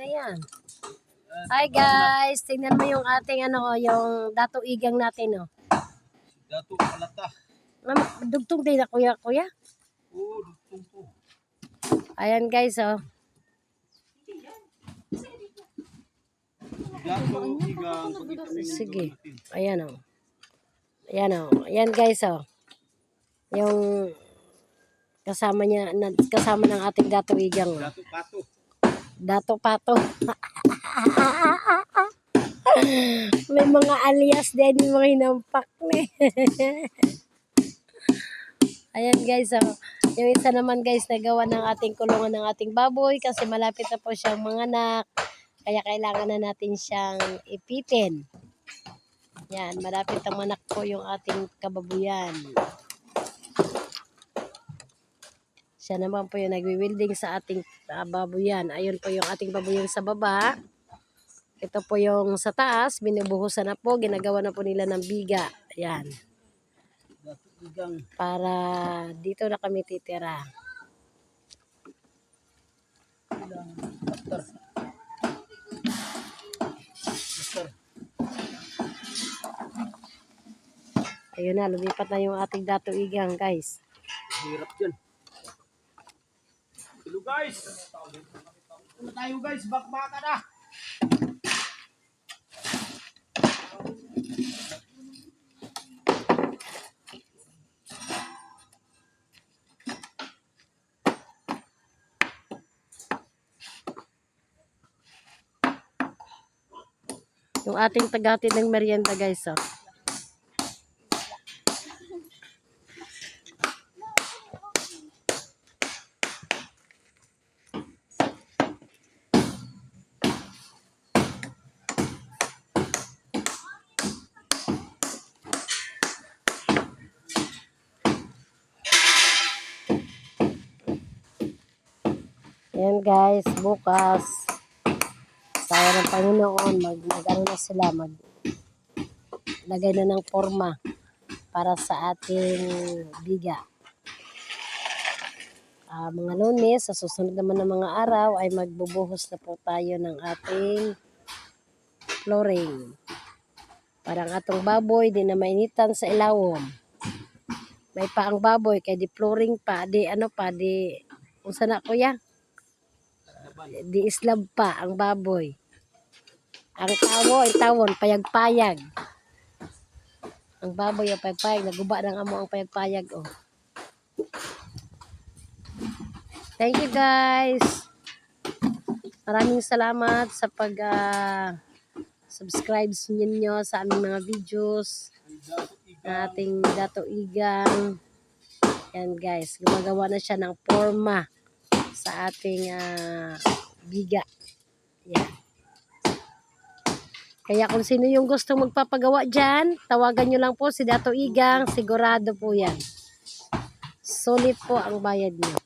na yan. Hi guys, tingnan mo yung ating yung datuigang natin Dato palata. Dugtong din na kuya. Oo, dugtong po. Ayan guys Dato igang Sige. Ayan Ayan guys yung kasama ng ating datuigang. Dato pato. Dato pato. May mga alias din yung mga hinampak na Ayan guys yung isa naman guys nagawa ng ating kulungan ng ating baboy kasi malapit na po siyang manganak. Kaya kailangan na natin siyang ipitin. Yan, malapit na manak po yung ating kababuyan. Siya naman po yung nagwi-wielding sa ating babuyan. Ayun po yung ating babuyan sa baba. Ito po yung sa taas, binubuhusan na po, ginagawa na po nila ng biga. Ayan. Para dito na kami titira. Ayun na, lumipat na yung ating datuigang guys. Hirap dyan. Hello guys! Ano tayo guys? Bakbaka na! Yung ating tagahatid ng merienda guys Ayan guys, bukas tayo ng Panginoon mag-ano na sila, maglagay na ng forma para sa ating biga. Mga Lunes, sa susunod naman ng mga araw ay magbubuhos na po tayo ng ating flooring. Parang atong baboy, di na mainitan sa ilawom. May pa ang baboy, kaya di flooring pa, di kung sana kuya? Di islab pa ang baboy. Ang tawon, payag-payag. Ang baboy ang payag-payag, naguba ng amo ang payag-payag Thank you guys. Maraming salamat sa subscribe ninyo sa aming mga videos na ating datuigang. Yan guys, gumagawa na siya ng forma sa ating biga. Yan. Kaya kung sino yung gusto magpapagawa dyan, tawagan nyo lang po si Datuigang, sigurado po yan. Sulit po ang bayad nyo.